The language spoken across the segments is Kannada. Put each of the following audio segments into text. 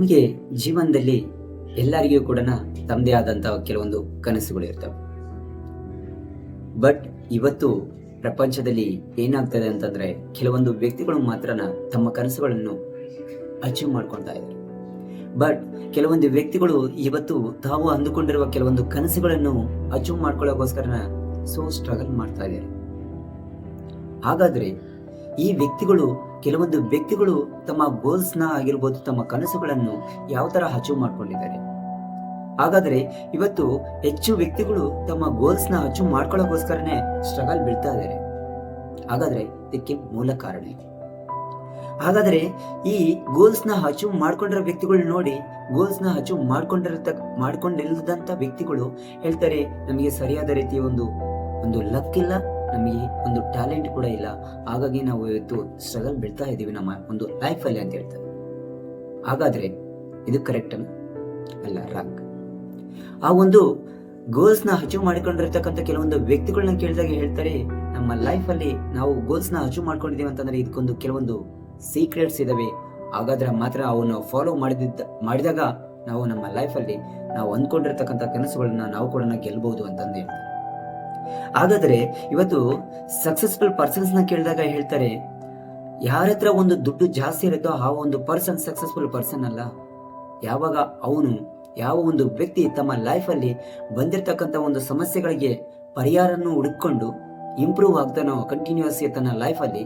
ನಮಗೆ ಜೀವನದಲ್ಲಿ ಎಲ್ಲರಿಗೂ ಕೂಡ ತಮ್ಮದೇ ಆದಂಥ ಕೆಲವೊಂದು ಕನಸುಗಳು ಇರ್ತವೆ. ಬಟ್ ಇವತ್ತು ಪ್ರಪಂಚದಲ್ಲಿ ಏನಾಗ್ತದೆ ಅಂತಂದ್ರೆ ಕೆಲವೊಂದು ವ್ಯಕ್ತಿಗಳು ಮಾತ್ರ ತಮ್ಮ ಕನಸುಗಳನ್ನು ಅಚೀವ್ ಮಾಡ್ಕೊಳ್ತಾ ಇದ್ದಾರೆ. ಬಟ್ ಕೆಲವೊಂದು ವ್ಯಕ್ತಿಗಳು ಇವತ್ತು ತಾವು ಅಂದುಕೊಂಡಿರುವ ಕೆಲವೊಂದು ಕನಸುಗಳನ್ನು ಅಚೀವ್ ಮಾಡ್ಕೊಳ್ಳೋಕೋಸ್ಕರ ಸ್ಟ್ರಗಲ್ ಮಾಡ್ತಾ ಇದ್ದಾರೆ. ಹಾಗಾದ್ರೆ ಈ ಕೆಲವೊಂದು ವ್ಯಕ್ತಿಗಳು ತಮ್ಮ ಗೋಲ್ಸ್ನ ಆಗಿರ್ಬೋದು, ತಮ್ಮ ಕನಸುಗಳನ್ನು ಯಾವ ತರ ಅಚೀವ್ ಮಾಡ್ಕೊಂಡಿದ್ದಾರೆ. ಹಾಗಾದ್ರೆ ಇವತ್ತು ಹೆಚ್ಚು ವ್ಯಕ್ತಿಗಳು ತಮ್ಮ ಗೋಲ್ಸ್ನ ಅಚೀವ್ ಮಾಡ್ಕೊಳ್ಳೋಕೋಸ್ಕರನೇ ಸ್ಟ್ರಗಲ್ ಬೀಳ್ತಾ ಇದ್ದಾರೆ. ಹಾಗಾದ್ರೆ ಇದಕ್ಕೆ ಮೂಲ ಕಾರಣ ಏನು? ಹಾಗಾದ್ರೆ ಈ ಗೋಲ್ಸ್ನ ಅಚೀವ್ ಮಾಡ್ಕೊಂಡಿರೋ ವ್ಯಕ್ತಿಗಳು ನೋಡಿ, ಗೋಲ್ಸ್ನ ಅಚೀವ್ ಮಾಡ್ಕೊಂಡಿಲ್ಲದಂತ ವ್ಯಕ್ತಿಗಳು ಹೇಳ್ತಾರೆ, ನಮಗೆ ಸರಿಯಾದ ರೀತಿಯ ಒಂದು ಲಕ್ ಇಲ್ಲ, ನಮಗೆ ಒಂದು ಟ್ಯಾಲೆಂಟ್ ಕೂಡ ಇಲ್ಲ, ಹಾಗಾಗಿ ನಾವು ಇವತ್ತು ಸ್ಟ್ರಗಲ್ ಬೀಳ್ತಾ ಇದ್ದೀವಿ ನಮ್ಮ ಒಂದು ಲೈಫಲ್ಲಿ ಅಂತ ಹೇಳ್ತಾರೆ. ಹಾಗಾದ್ರೆ ಇದು ಕರೆಕ್ಟ್ ಅಲ್ಲ, ರಾಂಗ್. ಆ ಒಂದು ಗೋಲ್ಸ್ನ ಅಚೀವ್ ಮಾಡಿಕೊಂಡಿರ್ತಕ್ಕಂಥ ಕೆಲವೊಂದು ವ್ಯಕ್ತಿಗಳನ್ನ ಕೇಳಿದಾಗ ಹೇಳ್ತಾರೆ, ನಮ್ಮ ಲೈಫಲ್ಲಿ ನಾವು ಗೋಲ್ಸ್ನ ಅಚೀವ್ ಮಾಡ್ಕೊಂಡಿದೀವಿ ಅಂತಂದ್ರೆ ಇದಕ್ಕೊಂದು ಕೆಲವೊಂದು ಸೀಕ್ರೆಟ್ಸ್ ಇದಾವೆ. ಹಾಗಾದ್ರೆ ಮಾತ್ರ ಅವನ್ನ ಫಾಲೋ ಮಾಡಿದಾಗ ನಾವು ನಮ್ಮ ಲೈಫಲ್ಲಿ ನಾವು ಅಂದ್ಕೊಂಡಿರ್ತಕ್ಕಂಥ ಕನಸುಗಳನ್ನ ನಾವು ಕೂಡ ಗೆಲ್ಬಹುದು ಅಂತಂದು ಹೇಳ್ತಾರೆ. ಹಾಗಾದ್ರೆ ಇವತ್ತು ಸಕ್ಸಸ್ಫುಲ್ ಪರ್ಸನ್ಸ್ ನ ಕೇಳಿದಾಗ ಹೇಳ್ತಾರೆ, ಯಾರ ಹತ್ರ ಒಂದು ದುಡ್ಡು ಜಾಸ್ತಿ ಇರುತ್ತೋ ಆ ಒಂದು ಪರ್ಸನ್ ಸಕ್ಸಸ್ಫುಲ್ ಪರ್ಸನ್ ಅಲ್ಲ. ಯಾವಾಗ ಯಾವ ಒಂದು ವ್ಯಕ್ತಿ ತಮ್ಮ ಲೈಫ್ ಅಲ್ಲಿ ಬಂದಿರತಕ್ಕಂತ ಒಂದು ಸಮಸ್ಯೆಗಳಿಗೆ ಪರಿಹಾರವನ್ನು ಹುಡುಕೊಂಡು ಇಂಪ್ರೂವ್ ಆಗ್ತಾನೋ ಕಂಟಿನ್ಯೂಸ್ ತನ್ನ ಲೈಫ್ ಅಲ್ಲಿ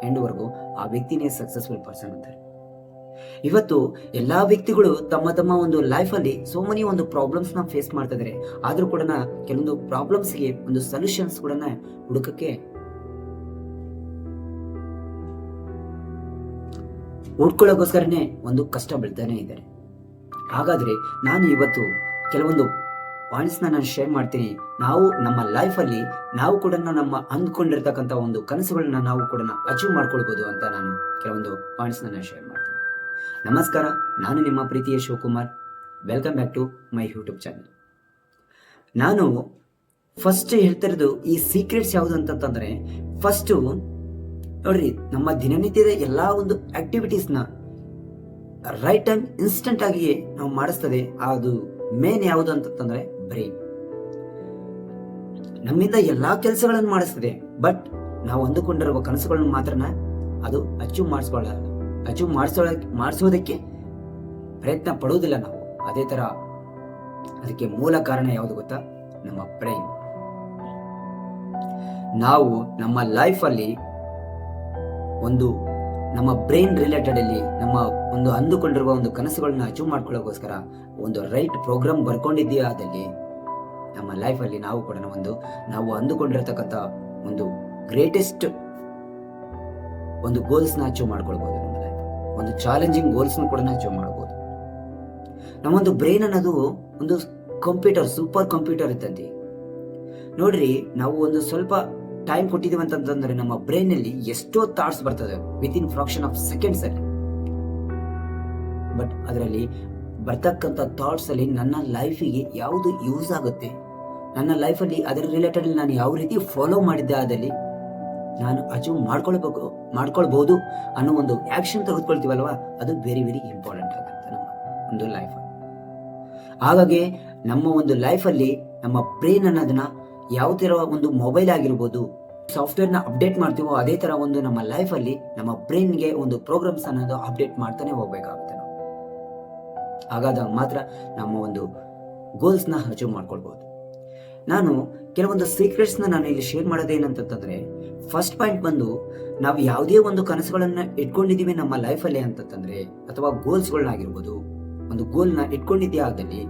ಎಂಡ್ವರೆಗೂ ಆ ವ್ಯಕ್ತಿನೇ ಸಕ್ಸಸ್ಫುಲ್ ಪರ್ಸನ್ ಅಂತಾರೆ. ಇವತ್ತು ಎಲ್ಲಾ ವ್ಯಕ್ತಿಗಳು ತಮ್ಮ ಒಂದು ಲೈಫ್ ಅಲ್ಲಿ ಮನಿ ಒಂದು ಪ್ರಾಬ್ಲಮ್ಸ್ ನ ಫೇಸ್ ಮಾಡ್ತಾ ಇದಾರೆ. ಆದ್ರೂ ಕೂಡ ಕೆಲವೊಂದು ಪ್ರಾಬ್ಲಮ್ಸ್ ಗೆ ಒಂದು ಸೊಲ್ಯೂಷನ್ಸ್ ಕೂಡ ಹುಡ್ಕೊಳ್ಳೋಕೋಸ್ಕರನೇ ಒಂದು ಕಷ್ಟ ಬೀಳ್ತಾನೆ ಇದ್ದಾರೆ. ಹಾಗಾದ್ರೆ ನಾನು ಇವತ್ತು ಕೆಲವೊಂದು ಪಾಯಿಂಟ್ಸ್ ನಾನು ಶೇರ್ ಮಾಡ್ತೀನಿ. ನಾವು ನಮ್ಮ ಲೈಫ್ ಅಲ್ಲಿ ನಾವು ಕೂಡ ನಮ್ಮ ಅಂದ್ಕೊಂಡಿರ್ತಕ್ಕಂಥ ಒಂದು ಕನಸುಗಳನ್ನ ನಾವು ಕೂಡ ಅಚೀವ್ ಮಾಡ್ಕೊಳ್ಬಹುದು ಅಂತ ನಾನು ಕೆಲವೊಂದು ಪಾಯಿಂಟ್ಸ್ ನಾನು ಶೇರ್ ಮಾಡ್ತೀನಿ. ನಮಸ್ಕಾರ, ನಾನು ನಿಮ್ಮ ಪ್ರೀತಿಯ Shivakumar. Welcome back to my YouTube channel. ನಾನು ಫಸ್ಟ್ ಹೇಳ್ತಿರೋದು ಈ ಸೀಕ್ರೆಟ್ಸ್ ಯಾವುದು ಅಂತಂದ್ರೆ, ಫಸ್ಟ್ ನೋಡ್ರಿ, ನಮ್ಮ ದಿನನಿತ್ಯದ ಎಲ್ಲಾ ಒಂದು ಆಕ್ಟಿವಿಟೀಸ್ನ ರೈಟ್ ಟೈಮ್ ಇನ್ಸ್ಟೆಂಟ್ ಆಗಿ ನಾವು ಮಾಡಿಸ್ತದೆ. ಅದು ಮೇನ್ ಯಾವುದು ಅಂತಂದ್ರೆ ಬ್ರೈನ್. ನಮ್ಮಿಂದ ಎಲ್ಲಾ ಕೆಲಸಗಳನ್ನು ಮಾಡಿಸ್ತದೆ, ಬಟ್ ನಾವು ಅಂದುಕೊಂಡಿರುವ ಕನಸುಗಳನ್ನು ಮಾತ್ರ ಅದು ಅಚೀವ್ ಮಾಡಿಸೋದಕ್ಕೆ ಪ್ರಯತ್ನ ಪಡುವುದಿಲ್ಲ ನಾವು. ಅದೇ ತರ ಅದಕ್ಕೆ ಮೂಲ ಕಾರಣ ಯಾವುದು ಗೊತ್ತಾ? ನಮ್ಮ ಬ್ರೈನ್. ನಾವು ನಮ್ಮ ಲೈಫ್ ಅಲ್ಲಿ ನಮ್ಮ ಬ್ರೈನ್ ರಿಲೇಟೆಡ್ ಅಲ್ಲಿ ನಮ್ಮ ಒಂದು ಅಂದುಕೊಂಡಿರುವ ಒಂದು ಕನಸುಗಳನ್ನ ಅಚೀವ್ ಮಾಡ್ಕೊಳ್ಳೋಕೋಸ್ಕರ ಒಂದು ರೈಟ್ ಪ್ರೋಗ್ರಾಮ್ ಬರ್ಕೊಂಡಿದ್ದೀಯಾ ಆದಲ್ಲಿ ನಮ್ಮ ಲೈಫ್ ಅಲ್ಲಿ ನಾವು ಕೂಡ ನಾವು ಅಂದುಕೊಂಡಿರತಕ್ಕಂತ ಒಂದು ಗ್ರೇಟೆಸ್ಟ್ ಒಂದು ಗೋಲ್ಸ್ ನ ಅಚೀವ್ ಮಾಡ್ಕೊಳ್ಬಹುದು. ನಮ್ಮ ಲೈಫ್ ಒಂದು ಚಾಲೆಂಜಿಂಗ್ ಗೋಲ್ಸ್ ಕೂಡ ಅಚೀವ್ ಮಾಡಬಹುದು. ನಮ್ಮೊಂದು ಬ್ರೈನ್ ಅನ್ನೋದು ಒಂದು ಕಂಪ್ಯೂಟರ್, ಸೂಪರ್ ಕಂಪ್ಯೂಟರ್ ಇದ್ದಂತೆ. ನೋಡ್ರಿ, ನಾವು ಒಂದು ಸ್ವಲ್ಪ ಟೈಮ್ ಕೊಟ್ಟಿದ್ದೀವಿ ಅಂತಂದ್ರೆ ನಮ್ಮ ಬ್ರೈನ್ ಅಲ್ಲಿ ಎಷ್ಟೋ ಥಾಟ್ಸ್ ಬರ್ತದೆ ವಿತ್ ಫ್ರಾಕ್ಷನ್ ಆಫ್ ಸೆಕೆಂಡ್ಸ್ ಅಲ್ಲಿ. ಬಟ್ ಅದರಲ್ಲಿ ಬರ್ತಕ್ಕಂಥ ಥಾಟ್ಸ್ ಅಲ್ಲಿ ನನ್ನ ಲೈಫಿಗೆ ಯಾವುದು ಯೂಸ್ ಆಗುತ್ತೆ, ನನ್ನ ಲೈಫಲ್ಲಿ ಅದರ ರಿಲೇಟೆಡ್ ನಾನು ಯಾವ ರೀತಿ ಫಾಲೋ ಮಾಡಿದ್ದೆ ಆದಲ್ಲಿ ನಾನು ಅಚೀವ್ ಮಾಡ್ಕೊಳ್ಬಹುದು ಅನ್ನೋ ಒಂದು ಆಕ್ಷನ್ ತೆಗೆದುಕೊಳ್ತೀವಲ್ವಾ, ಅದು ವೆರಿ ವೆರಿ ಇಂಪಾರ್ಟೆಂಟ್ ಆಗುತ್ತೆ ನಮ್ಮ ಒಂದು ಲೈಫ್. ಹಾಗಾಗಿ ನಮ್ಮ ಒಂದು ಲೈಫಲ್ಲಿ ನಮ್ಮ ಬ್ರೈನ್ ಅನ್ನೋದನ್ನ ಯಾವ ತರ ಒಂದು ಮೊಬೈಲ್ ಆಗಿರ್ಬೋದು ಸಾಫ್ಟ್ವೇರ್ ನ ಅಪ್ಡೇಟ್ ಮಾಡ್ತೀವೋ ಅದೇ ತರ ಒಂದು ನಮ್ಮ ಲೈಫ್ ಅಲ್ಲಿ ನಮ್ಮ ಬ್ರೈನ್ಗೆ ಒಂದು ಪ್ರೋಗ್ರಾಮ್ಸ್ ಅನ್ನೋದು ಅಪ್ಡೇಟ್ ಮಾಡ್ತಾನೆ ಹೋಗ್ಬೇಕಾಗುತ್ತೆ ನಾವು. ಹಾಗಾದಾಗ ಮಾತ್ರ ನಮ್ಮ ಒಂದು ಗೋಲ್ಸ್ ನ ಅಚೀವ್ ಮಾಡ್ಕೊಳ್ಬಹುದು. ನಾನು ಕೆಲವೊಂದು ಸೀಕ್ರೆಟ್ಸ್ ನಾನು ಇಲ್ಲಿ ಶೇರ್ ಮಾಡೋದೇನಂತಂದ್ರೆ, ಫಸ್ಟ್ ಪಾಯಿಂಟ್ ಬಂದು, ನಾವು ಯಾವುದೇ ಒಂದು ಕನಸುಗಳನ್ನ ಇಟ್ಕೊಂಡಿದೀವಿ ನಮ್ಮ ಲೈಫ್ ಅಲ್ಲಿ ಅಂತಂದ್ರೆ, ಅಥವಾ ಗೋಲ್ಸ್ಗಳನ್ನಾಗಿರ್ಬೋದು, ಒಂದು ಗೋಲ್ ನ ಇಟ್ಕೊಂಡಿದ್ಯಾ ಆದಲ್ಲಿ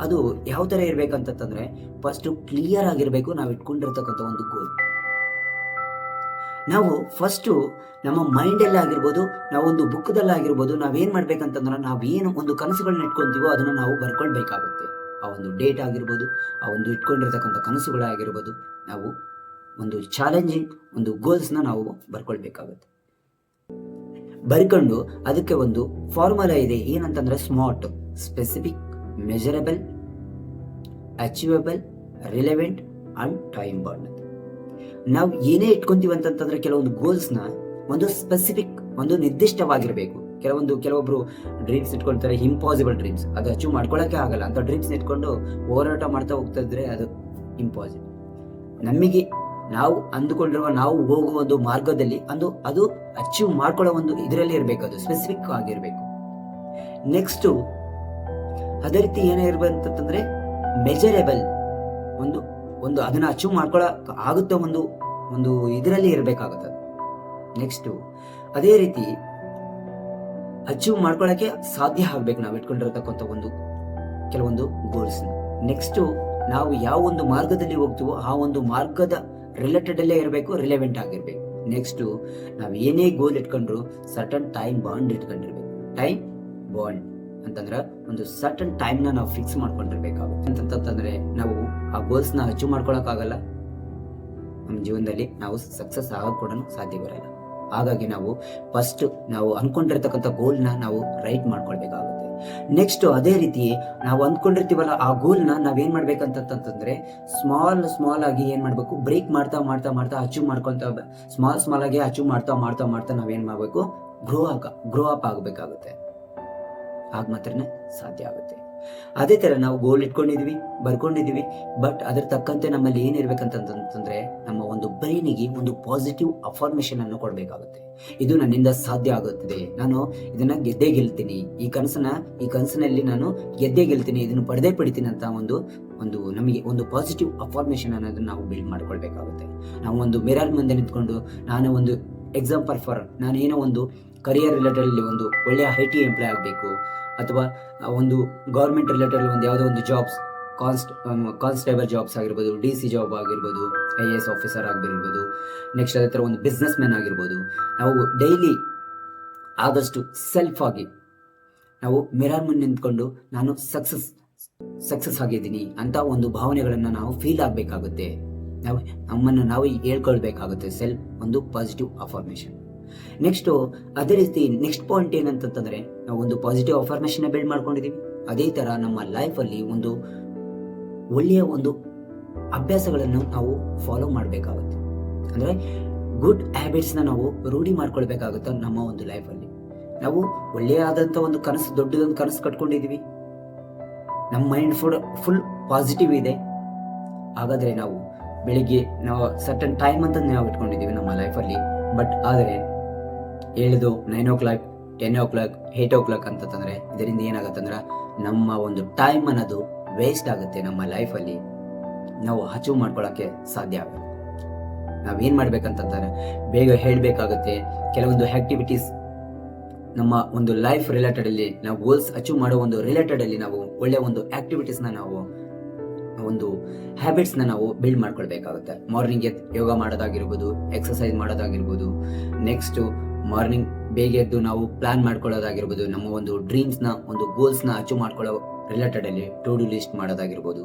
ಅದು ಯಾವ ತರ ಇರ್ಬೇಕಂತಂದ್ರೆ, ಫಸ್ಟ್ ಕ್ಲಿಯರ್ ಆಗಿರ್ಬೇಕು. ನಾವು ಇಟ್ಕೊಂಡಿರ್ತಕ್ಕಂಥ ಒಂದು ಗೋಲ್ ನಾವು ಫಸ್ಟ್ ನಮ್ಮ ಮೈಂಡ್ ಎಲ್ಲ ಆಗಿರ್ಬೋದು, ನಾವೊಂದು ಬುಕ್ದಲ್ಲಾಗಿರ್ಬೋದು, ನಾವೇನ್ ಮಾಡ್ಬೇಕಂತಂದ್ರೆ, ನಾವೇನು ಒಂದು ಕನಸುಗಳನ್ನ ಇಟ್ಕೊಂತೀವೋ ಅದನ್ನ ನಾವು ಬರ್ಕೊಳ್ಬೇಕಾಗುತ್ತೆ. ಆ ಒಂದು ಡೇಟ್ ಆಗಿರ್ಬೋದು, ಆ ಒಂದು ಇಟ್ಕೊಂಡಿರ್ತಕ್ಕಂಥ ಕನಸುಗಳಾಗಿರ್ಬೋದು, ನಾವು ಒಂದು ಚಾಲೆಂಜಿಂಗ್ ಒಂದು ಗೋಲ್ಸ್ನ ನಾವು ಬರ್ಕೊಳ್ಬೇಕಾಗುತ್ತೆ. ಬರ್ಕೊಂಡು ಅದಕ್ಕೆ ಒಂದು ಫಾರ್ಮುಲಾ ಇದೆ, ಏನಂತಂದ್ರೆ smart, specific, measurable, achievable, relevant and time border. ನಾವು ಏನೇ ಇಟ್ಕೊಂತೀವಿ ಅಂತಂದ್ರೆ ಕೆಲವೊಂದು ಗೋಲ್ಸ್ನ ಒಂದು ಸ್ಪೆಸಿಫಿಕ್, ಒಂದು ನಿರ್ದಿಷ್ಟವಾಗಿರ್ಬೇಕು. ಕೆಲವೊಬ್ರು ಡ್ರೀಮ್ಸ್ ಇಟ್ಕೊಳ್ತಾರೆ, ಇಂಪಾಸಿಬಲ್ ಡ್ರೀಮ್ಸ್, ಅದು ಅಚೀವ್ ಮಾಡ್ಕೊಳ್ಳೋಕೆ ಆಗಲ್ಲ ಅಂತ ಡ್ರೀಮ್ಸ್ ಇಟ್ಕೊಂಡು ಹೋರಾಟ ಮಾಡ್ತಾ ಹೋಗ್ತಾ ಇದ್ರೆ ಅದು ಇಂಪಾಸಿಬಲ್. ನಮಗೆ ನಾವು ಅಂದುಕೊಂಡಿರುವ ನಾವು ಹೋಗುವ ಒಂದು ಮಾರ್ಗದಲ್ಲಿ ಅದು ಅಚೀವ್ ಮಾಡ್ಕೊಳ್ಳೋ ಒಂದು ಇದರಲ್ಲಿ ಇರಬೇಕು, ಅದು ಸ್ಪೆಸಿಫಿಕ್ ಆಗಿರ್ಬೇಕು. ನೆಕ್ಸ್ಟ್ ಅದೇ ರೀತಿ ಏನಿರ್ಬೇಕಂತಂದ್ರೆ ಮೆಜರೇಬಲ್, ಒಂದು ಅದನ್ನ ಅಚೀವ್ ಮಾಡ್ಕೊಳ್ಳೋ ಆಗುತ್ತೆ, ಒಂದು ಇದರಲ್ಲಿ ಇರಬೇಕಾಗುತ್ತೆ. ನೆಕ್ಸ್ಟ್ ಅದೇ ರೀತಿ ಅಚೀವ್ ಮಾಡ್ಕೊಳ್ಳೋಕೆ ಸಾಧ್ಯ ಆಗ್ಬೇಕು ನಾವು ಇಟ್ಕೊಂಡಿರತಕ್ಕಂಥ ಕೆಲವೊಂದು ಗೋಲ್ಸ್. ನೆಕ್ಸ್ಟ್ ನಾವು ಯಾವ ಒಂದು ಮಾರ್ಗದಲ್ಲಿ ಹೋಗ್ತೀವೋ ಆ ಒಂದು ಮಾರ್ಗದ ರಿಲೇಟೆಡ್ ಅಲ್ಲೇ ಇರಬೇಕು, ರಿಲೆವೆಂಟ್ ಆಗಿರ್ಬೇಕು. ನೆಕ್ಸ್ಟ್ ನಾವು ಏನೇ ಗೋಲ್ ಇಟ್ಕೊಂಡ್ರು ಸರ್ಟನ್ ಟೈಮ್ ಬಾಂಡ್ ಇಟ್ಕೊಂಡಿರ್ಬೇಕು. ಟೈಮ್ ಬಾಂಡ್ ಅಂತಂದ್ರೆ ಒಂದು ಸರ್ಟನ್ ಟೈಮ್ ನಾವು ಫಿಕ್ಸ್ ಮಾಡ್ಕೊಂಡಿರ್ಬೇಕಾಗುತ್ತೆ. ಅಂತಂದ್ರೆ ನಾವು ಆ ಗೋಲ್ಸ್ ನ ಅಚೀವ್ ಮಾಡ್ಕೊಳಕ್ಕಾಗಲ್ಲ, ನಮ್ಮ ಜೀವನದಲ್ಲಿ ನಾವು ಸಕ್ಸಸ್ ಆಗಕ್ ಕೂಡ ಸಾಧ್ಯ ಬರಲ್ಲ. ಹಾಗಾಗಿ ನಾವು ಫಸ್ಟ್ ನಾವು ಅನ್ಕೊಂಡಿರ್ತಕ್ಕಂಥ ಗೋಲ್ನ ನಾವು ರೈಟ್ ಮಾಡ್ಕೊಳ್ಬೇಕಾಗುತ್ತೆ. ನೆಕ್ಸ್ಟ್ ಅದೇ ರೀತಿ ನಾವು ಅಂದ್ಕೊಂಡಿರ್ತೀವಲ್ಲ ಆ ಗೋಲ್ನ ನಾವೇನ್ ಮಾಡ್ಬೇಕಂತಂದ್ರೆ ಸ್ಮಾಲ್ ಆಗಿ ಏನ್ ಮಾಡ್ಬೇಕು, ಬ್ರೇಕ್ ಮಾಡ್ತಾ ಅಚೀವ್ ಮಾಡ್ಕೊಂತ ಸ್ಮಾಲ್ ಆಗಿ ಅಚೀವ್ ಮಾಡ್ತಾ ನಾವೇನ್ ಮಾಡ್ಬೇಕು, ಗ್ರೋ ಅಪ್ ಆಗಬೇಕಾಗುತ್ತೆ. ಆಗ ಮಾತ್ರನೇ ಸಾಧ್ಯ ಆಗುತ್ತೆ. ಅದೇ ತರ ನಾವು ಗೋಲ್ ಇಟ್ಕೊಂಡಿದೀವಿ, ಬರ್ಕೊಂಡಿದೀವಿ, ಬಟ್ ಅದ್ರ ತಕ್ಕಂತೆ ನಮ್ಮಲ್ಲಿ ಏನಿರ್ಬೇಕಂತಂದ್ರೆ ನಮ್ಮ ಒಂದು ಬ್ರೈನಿಗೆ ಒಂದು ಪಾಸಿಟಿವ್ ಅಫರ್ಮೇಶನ್ ಅನ್ನು ಕೊಡ್ಬೇಕಾಗುತ್ತೆ. ಇದು ನನ್ನಿಂದ ಸಾಧ್ಯ ಆಗುತ್ತದೆ, ನಾನು ಇದನ್ನ ಗೆದ್ದೇ ಗೆಲ್ತೀನಿ, ಈ ಕನಸಿನಲ್ಲಿ ನಾನು ಗೆದ್ದೇ ಗೆಲ್ತೀನಿ, ಇದನ್ನು ಪಡೆದೇ ಪಡಿತೀನಿ ಅಂತ ಒಂದು ನಮಗೆ ಒಂದು ಪಾಸಿಟಿವ್ ಅಫರ್ಮೇಶನ್ ಅನ್ನೋದನ್ನ ನಾವು ಬಿಲ್ಡ್ ಮಾಡ್ಕೊಳ್ಬೇಕಾಗುತ್ತೆ. ನಾವು ಒಂದು ಮಿರರ್ ಮುಂದೆ ನಿಂತ್ಕೊಂಡು ನಾನು ಒಂದು ಎಕ್ಸಾಂಪಲ್ ಫಾರ್ ನಾನು ಏನೋ ಒಂದು ಕರಿಯರ್ ರಿಲೇಟೆಡ್ ಅಲ್ಲಿ ಒಂದು ಒಳ್ಳೆಯ IT ಎಂಪ್ಲಾಯ್ ಆಗಬೇಕು, ಅಥವಾ ಒಂದು ಗೌರ್ಮೆಂಟ್ ರಿಲೇಟೆಡ್ ಒಂದು ಯಾವುದೋ ಒಂದು ಜಾಬ್ಸ್, ಕಾನ್ಸ್ಟೇಬಲ್ ಜಾಬ್ಸ್ ಆಗಿರ್ಬೋದು, DC ಜಾಬ್ ಆಗಿರ್ಬೋದು, IAS ಆಫೀಸರ್ ಆಗಿರ್ಬೋದು, ನೆಕ್ಸ್ಟ್ ಅದೇ ಥರ ಒಂದು ಬಿಸ್ನೆಸ್ ಮ್ಯಾನ್ ಆಗಿರ್ಬೋದು. ನಾವು ಡೈಲಿ ಆದಷ್ಟು ಸೆಲ್ಫ್ ಆಗಿ ನಾವು ಮಿರರ್ ಮುಂದೆ ನಿಂತ್ಕೊಂಡು ನಾನು ಸಕ್ಸಸ್ ಆಗಿದ್ದೀನಿ ಅಂತ ಒಂದು ಭಾವನೆಗಳನ್ನ ನಾವು ಫೀಲ್ ಆಗಬೇಕಾಗುತ್ತೆ. ನಮ್ಮನ್ನು ನಾವು ಹೇಳ್ಕೊಳ್ಬೇಕಾಗುತ್ತೆ, ಸೆಲ್ಫ್ ಒಂದು ಪಾಸಿಟಿವ್ ಅಫರ್ಮೇಶನ್. ನೆಕ್ಸ್ಟ್ ಅದೇ ರೀತಿ ನೆಕ್ಸ್ಟ್ ಪಾಯಿಂಟ್ ಏನಂತಂದ್ರೆ ನಾವು ಒಂದು ಪಾಸಿಟಿವ್ ಅಫರ್ಮೇಶನ್ ಬಿಲ್ಡ್ ಮಾಡ್ಕೊಂಡಿದೀವಿ. ಅದೇ ತರ ನಮ್ಮ ಲೈಫ್ ಅಲ್ಲಿ ಒಂದು ಒಳ್ಳೆಯ ಒಂದು ಅಭ್ಯಾಸಗಳನ್ನು ನಾವು ಫಾಲೋ ಮಾಡಬೇಕಾಗುತ್ತೆ. ಅಂದ್ರೆ ಗುಡ್ ಹ್ಯಾಬಿಟ್ಸ್ ನಾವು ರೂಢಿ ಮಾಡ್ಕೊಳ್ಬೇಕಾಗುತ್ತೆ. ನಮ್ಮ ಒಂದು ಲೈಫ್ ಅಲ್ಲಿ ನಾವು ಒಳ್ಳೆಯಾದಂತ ಒಂದು ಕನಸು, ದೊಡ್ಡದೊಂದು ಕನಸು ಕಟ್ಕೊಂಡಿದೀವಿ, ನಮ್ಮ ಮೈಂಡ್ ಫುಲ್ ಪಾಸಿಟಿವ್ ಇದೆ. ಹಾಗಾದ್ರೆ ನಾವು ಬೆಳಿಗ್ಗೆ ನಾವು ಸರ್ಟನ್ ಟೈಮ್ ಅಂತ ನಾವು ಇಟ್ಕೊಂಡಿದೀವಿ ನಮ್ಮ ಲೈಫಲ್ಲಿ, ಬಟ್ ಆದರೆ ಹೇಳಿದು 9 o'clock 10 o'clock 8 o'clock ಅಂತಂದ್ರೆ ಇದರಿಂದ ಏನಾಗತ್ತಂದ್ರೆ ನಮ್ಮ ಒಂದು ಟೈಮ್ ಅನ್ನೋದು ವೇಸ್ಟ್ ಆಗುತ್ತೆ. ನಮ್ಮ ಲೈಫಲ್ಲಿ ನಾವು ಅಚೀವ್ ಮಾಡ್ಕೊಳ್ಳೋಕೆ ಸಾಧ್ಯ ಆಗುತ್ತೆ. ನಾವೇನ್ ಮಾಡ್ಬೇಕಂತಂದ್ರೆ ಬೇಗ ಹೇಳ್ಬೇಕಾಗುತ್ತೆ. ಕೆಲವೊಂದು ಆಕ್ಟಿವಿಟೀಸ್ ನಮ್ಮ ಒಂದು ಲೈಫ್ ರಿಲೇಟೆಡ್ ಅಲ್ಲಿ ನಾವು ಗೋಲ್ಸ್ ಅಚೀವ್ ಮಾಡೋ ಒಂದು ರಿಲೇಟೆಡ್ ಅಲ್ಲಿ ನಾವು ಒಳ್ಳೆ ಒಂದು ಆಕ್ಟಿವಿಟೀಸ್ ನಾವು ಒಂದು ಹ್ಯಾಬಿಟ್ಸ್ ನಾವು ಬಿಲ್ಡ್ ಮಾಡ್ಕೊಳ್ಬೇಕಾಗುತ್ತೆ. ಮಾರ್ನಿಂಗ್ ಯೋಗ ಮಾಡೋದಾಗಿರ್ಬೋದು, ಎಕ್ಸರ್ಸೈಸ್ ಮಾಡೋದಾಗಿರ್ಬೋದು, ನೆಕ್ಸ್ಟ್ ಮಾರ್ನಿಂಗ್ ಬೇಗ ಎದ್ದು ನಾವು ಪ್ಲಾನ್ ಮಾಡ್ಕೊಳ್ಳೋದಾಗಿರ್ಬೋದು, ನಮ್ಮ ಒಂದು ಡ್ರೀಮ್ಸ್ ನ ಒಂದು ಗೋಲ್ಸ್ ನ ಅಚೀವ್ ಮಾಡ್ಕೊಳ್ಳೋ ರಿಲೇಟೆಡ್ ಅಲ್ಲಿ ಟು ಡು ಲಿಸ್ಟ್ ಮಾಡೋದಾಗಿರ್ಬೋದು.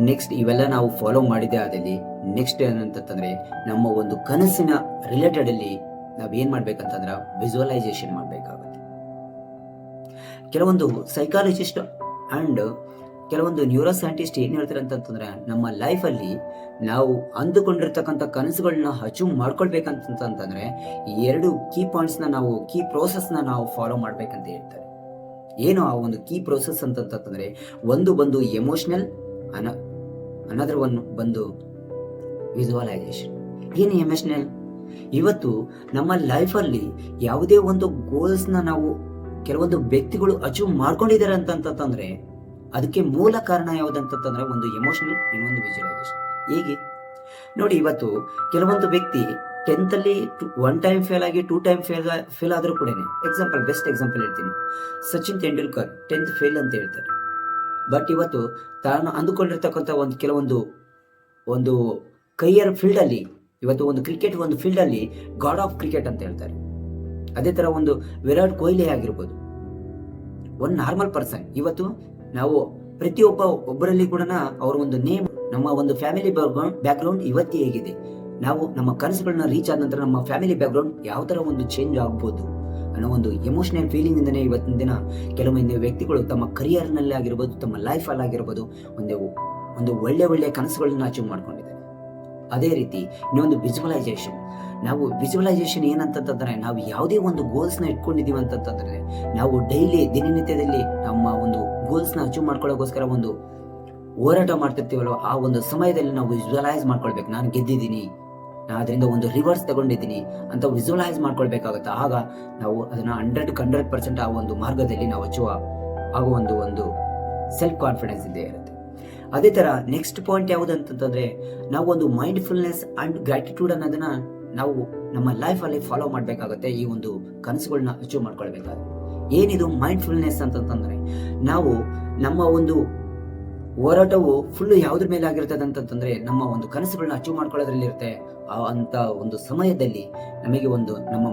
ನೆಕ್ಸ್ಟ್ ಇವೆಲ್ಲ ನಾವು ಫಾಲೋ ಮಾಡಿದೆ ಆದಲ್ಲಿ ನೆಕ್ಸ್ಟ್ ಏನಂತಂದ್ರೆ ನಮ್ಮ ಒಂದು ಕನಸಿನ ರಿಲೇಟೆಡ್ ಅಲ್ಲಿ ನಾವ್ ಏನ್ ಮಾಡ್ಬೇಕಂತಂದ್ರೆ ವಿಜುವಲೈಸೇಷನ್ ಮಾಡ್ಬೇಕಾಗುತ್ತೆ. ಕೆಲವೊಂದು ಸೈಕಾಲಜಿಸ್ಟ್ ಅಂಡ್ ಕೆಲವೊಂದು ನ್ಯೂರೋ ಸೈಂಟಿಸ್ಟ್ ಏನ್ ಹೇಳ್ತಾರೆ ಅಂತಂದ್ರೆ ನಮ್ಮ ಲೈಫ್ ಅಲ್ಲಿ ನಾವು ಅಂದುಕೊಂಡಿರ್ತಕ್ಕಂಥ ಕನಸುಗಳನ್ನ ಅಚೀವ್ ಮಾಡ್ಕೊಳ್ಬೇಕಂತಂದ್ರೆ ಈ 2 ಕೀ ಪಾಯಿಂಟ್ಸ್ ನಾವು ಕೀ ಪ್ರೋಸೆಸ್ ನಾವು ಫಾಲೋ ಮಾಡ್ಬೇಕಂತ ಹೇಳ್ತಾರೆ. ಏನು ಆ ಒಂದು ಕೀ ಪ್ರೋಸೆಸ್ ಅಂತಂತಂದ್ರೆ ಒಂದು ಬಂದು ಎಮೋಷನಲ್, ಅನದರ್ ಒನ್ ಬಂದು ವಿಜುವಲೈಸೇಷನ್. ಏನು ಎಮೋಷನಲ್? ಇವತ್ತು ನಮ್ಮ ಲೈಫ್ ಅಲ್ಲಿ ಯಾವುದೇ ಒಂದು ಗೋಲ್ಸ್ ನಾವು ಕೆಲವೊಂದು ವ್ಯಕ್ತಿಗಳು ಅಚೀವ್ ಮಾಡ್ಕೊಂಡಿದ್ದಾರೆ ಅಂತಂತಂದ್ರೆ ಅದಕ್ಕೆ ಮೂಲ ಕಾರಣ ಯಾವುದಂತಂದ್ರೆ ಒಂದು ಎಮೋಷನಲ್, ಇನ್ನೊಂದು ವಿಜುವಲೈಸೇಷನ್. ಹೇಗೆ ನೋಡಿ, ಇವತ್ತು ಕೆಲವೊಂದು ವ್ಯಕ್ತಿ 10th ಅಲ್ಲಿ 1 time ಫೇಲ್ ಆಗಿ 2 time ಫೇಲ್ ಆದ್ರೂ ಕೂಡ ಬೆಸ್ಟ್ ಎಕ್ಸಾಂಪಲ್ ಹೇಳ್ತೀನಿ. ಸಚಿನ್ ತೆಂಡೂಲ್ಕರ್ 10th ಫೇಲ್ ಅಂತ ಹೇಳ್ತಾರೆ, ಬಟ್ ಇವತ್ತು ತಾನು ಅಂದುಕೊಂಡಿರ್ತಕ್ಕಂಥ ಒಂದು ಕರಿಯರ್ ಫೀಲ್ಡ್ ಅಲ್ಲಿ ಇವತ್ತು ಒಂದು ಕ್ರಿಕೆಟ್ ಒಂದು ಫೀಲ್ಡ್ ಅಲ್ಲಿ ಗಾಡ್ ಆಫ್ ಕ್ರಿಕೆಟ್ ಅಂತ ಹೇಳ್ತಾರೆ. ಅದೇ ತರ ಒಂದು ವಿರಾಟ್ ಕೊಹ್ಲಿ ಆಗಿರ್ಬೋದು, ಒಂದು ನಾರ್ಮಲ್ ಪರ್ಸನ್. ಇವತ್ತು ನಾವು ಒಬ್ಬರಲ್ಲಿ ಕೂಡ ಅವರ ಒಂದು ನೇಮ್, ನಮ್ಮ ಒಂದು ಫ್ಯಾಮಿಲಿ ಬ್ಯಾಕ್ ಗ್ರೌಂಡ್ ಇವತ್ತೇ ಹೇಗಿದೆ, ನಾವು ನಮ್ಮ ಕನಸುಗಳನ್ನ ರೀಚ್ ಆದ ನಂತರ ನಮ್ಮ ಫ್ಯಾಮಿಲಿ ಬ್ಯಾಕ್ ಗ್ರೌಂಡ್ ಯಾವ ತರ ಒಂದು ಚೇಂಜ್ ಆಗ್ಬೋದು ಅನ್ನೋ ಒಂದು ಎಮೋಷನಲ್ ಫೀಲಿಂಗ್ ಇಂದನೇ ಇವತ್ತಿನ ದಿನ ಕೆಲವೊಂದು ವ್ಯಕ್ತಿಗಳು ತಮ್ಮ ಕರಿಯರ್ ನಲ್ಲಿ ಆಗಿರ್ಬೋದು, ತಮ್ಮ ಲೈಫ್ ಅಲ್ಲಿ ಆಗಿರ್ಬೋದು ಒಂದು ಒಳ್ಳೆ ಕನಸುಗಳನ್ನ ಅಚೀವ್ ಮಾಡ್ಕೊಂಡಿದ್ದಾರೆ. ಅದೇ ರೀತಿ ಇನ್ನೊಂದು ವಿಜುವಲೈಸೇಷನ್. ನಾವು ವಿಜುವಲೈಸೇಷನ್ ಏನಂತಂದ್ರೆ, ನಾವು ಯಾವುದೇ ಒಂದು ಗೋಲ್ಸ್ನ ಇಟ್ಕೊಂಡಿದೀವಿ ಅಂತಂತಂದ್ರೆ, ನಾವು ಡೈಲಿ ದಿನನಿತ್ಯದಲ್ಲಿ ನಮ್ಮ ಒಂದು ಗೋಲ್ಸ್ನ ಅಚೀವ್ ಮಾಡ್ಕೊಳ್ಳೋಕೋಸ್ಕರ ಒಂದು ಹೋರಾಟ ಮಾಡ್ತಿರ್ತೀವಲ್ವ, ಆ ಒಂದು ಸಮಯದಲ್ಲಿ ನಾವು ವಿಜುವಲೈಸ್ ಮಾಡ್ಕೊಳ್ಬೇಕು. ನಾನು ಗೆದ್ದಿದ್ದೀನಿ, ನಾನು ಅದರಿಂದ ಒಂದು ರಿವರ್ಸ್ ತಗೊಂಡಿದ್ದೀನಿ ಅಂತ ವಿಜುವಲೈಸ್ ಮಾಡ್ಕೊಳ್ಬೇಕಾಗುತ್ತೆ. ಆಗ ನಾವು ಅದನ್ನ 100% ಆ ಒಂದು ಮಾರ್ಗದಲ್ಲಿ ನಾವು ಅಚೀವ್ ಆಗೋ ಒಂದು ಸೆಲ್ಫ್ ಕಾನ್ಫಿಡೆನ್ಸ್ ಇದ್ದೇ ಇರುತ್ತೆ. ಅದೇ ತರ ನೆಕ್ಸ್ಟ್ ಪಾಯಿಂಟ್ ಯಾವುದು ಅಂತಂತಂದ್ರೆ, ನಾವು ಒಂದು ಮೈಂಡ್ಫುಲ್ನೆಸ್ ಅಂಡ್ ಗ್ರಾಟಿಟ್ಯೂಡ್ ಅನ್ನೋದನ್ನ ನಾವು ನಮ್ಮ ಲೈಫ್ ಅಲ್ಲಿ ಫಾಲೋ ಮಾಡ್ಬೇಕಾಗುತ್ತೆ. ಈ ಒಂದು ಕನಸುಗಳನ್ನ ಅಚೀವ್ ಮಾಡ್ಕೊಳ್ಬೇಕಾದ್ರೆ ಏನಿದು ಮೈಂಡ್ಫುಲ್ನೆಸ್ ಅಂತಂತಂದ್ರೆ, ನಾವು ನಮ್ಮ ಒಂದು ಹೋರಾಟವು ಫುಲ್ ಯಾವ್ದ್ರ ಮೇಲೆ ಆಗಿರ್ತದೆ ಅಂತಂತಂದ್ರೆ, ನಮ್ಮ ಒಂದು ಕನಸುಗಳನ್ನ ಅಚೀವ್ ಮಾಡ್ಕೊಳ್ಳೋದ್ರಲ್ಲಿ ಇರುತ್ತೆ. ಅಂತ ಒಂದು ಸಮಯದಲ್ಲಿ ನಮಗೆ ಒಂದು ನಮ್ಮ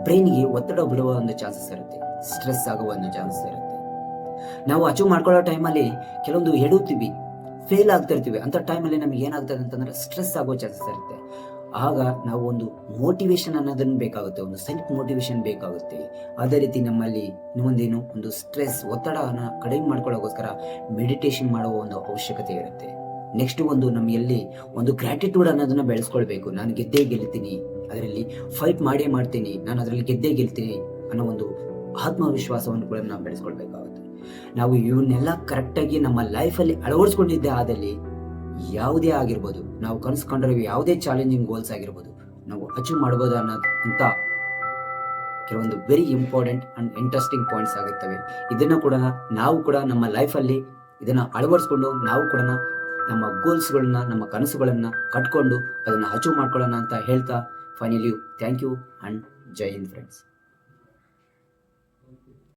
ಬ್ರೈನ್ಗೆ ಒತ್ತಡ ಬಿಡುವ ಒಂದು ಚಾನ್ಸಸ್ ಇರುತ್ತೆ, ಸ್ಟ್ರೆಸ್ ಆಗುವ ಒಂದು ಚಾನ್ಸಸ್ ಇರುತ್ತೆ. ನಾವು ಅಚೀವ್ ಮಾಡ್ಕೊಳ್ಳೋ ಟೈಮಲ್ಲಿ ಕೆಲವೊಂದು ಎಡುತ್ತೀವಿ, ಫೇಲ್ ಆಗ್ತಿರ್ತೀವಿ. ಅಂತ ಟೈಮಲ್ಲಿ ನಮಗೆ ಏನಾಗ್ತದೆ ಅಂತಂದ್ರೆ ಸ್ಟ್ರೆಸ್ ಆಗೋ ಚಾನ್ಸಸ್ ಇರುತ್ತೆ. ಆಗ ನಾವು ಒಂದು ಮೋಟಿವೇಶನ್ ಅನ್ನೋದನ್ನ ಬೇಕಾಗುತ್ತೆ, ಒಂದು ಸೆಲ್ಫ್ ಮೋಟಿವೇಶನ್ ಬೇಕಾಗುತ್ತೆ. ಅದೇ ರೀತಿ ನಮ್ಮಲ್ಲಿ ಒಂದು ಸ್ಟ್ರೆಸ್, ಒತ್ತಡನ ಕಡಿಮೆ ಮಾಡ್ಕೊಳ್ಳೋಕೋಸ್ಕರ ಮೆಡಿಟೇಷನ್ ಮಾಡುವ ಒಂದು ಅವಶ್ಯಕತೆ ಇರುತ್ತೆ. ನೆಕ್ಸ್ಟ್ ನಮ್ಮಲ್ಲಿ ಒಂದು ಗ್ರಾಟಿಟ್ಯೂಡ್ ಅನ್ನೋದನ್ನ ಬೆಳೆಸ್ಕೊಳ್ಬೇಕು. ನಾನು ಗೆದ್ದೇ ಗೆಲ್ತೀನಿ, ಅದರಲ್ಲಿ ಫೈಟ್ ಮಾಡೇ ಮಾಡ್ತೀನಿ, ನಾನು ಅದರಲ್ಲಿ ಗೆದ್ದೇ ಗೆಲ್ತೀನಿ ಅನ್ನೋ ಒಂದು ಆತ್ಮವಿಶ್ವಾಸವನ್ನು ಕೂಡ ನಾವು ಬೆಳೆಸ್ಕೊಳ್ಬೇಕಾಗುತ್ತೆ. ನಾವು ಇವನ್ನೆಲ್ಲ ಕರೆಕ್ಟಾಗಿ ನಮ್ಮ ಲೈಫಲ್ಲಿ ಅಳವಡಿಸ್ಕೊಂಡಿದ್ದೆ ಆದಲ್ಲಿ ಯಾವುದೇ ಆಗಿರ್ಬೋದು, ನಾವು ಕನಸ್ಕೊಂಡ್ರೆ ಯಾವುದೇ ಚಾಲೆಂಜಿಂಗ್ ಗೋಲ್ಸ್ ಆಗಿರ್ಬೋದು, ನಾವು ಅಚೀವ್ ಮಾಡ್ಬೋದು ಅಂತ ಕೆಲವೊಂದು very important and interesting points ಆಗುತ್ತವೆ. ಇದನ್ನ ಕೂಡ ನಾವು ಕೂಡ ನಮ್ಮ ಲೈಫಲ್ಲಿ ಇದನ್ನ ಅಳವಡಿಸ್ಕೊಂಡು ನಾವು ಕೂಡ ನಮ್ಮ ಗೋಲ್ಸ್ಗಳನ್ನ, ನಮ್ಮ ಕನಸುಗಳನ್ನ ಕಟ್ಕೊಂಡು ಅದನ್ನ ಅಚೀವ್ ಮಾಡ್ಕೊಳ್ಳೋಣ ಅಂತ ಹೇಳ್ತಾ finally thank you and Jai Hind friends.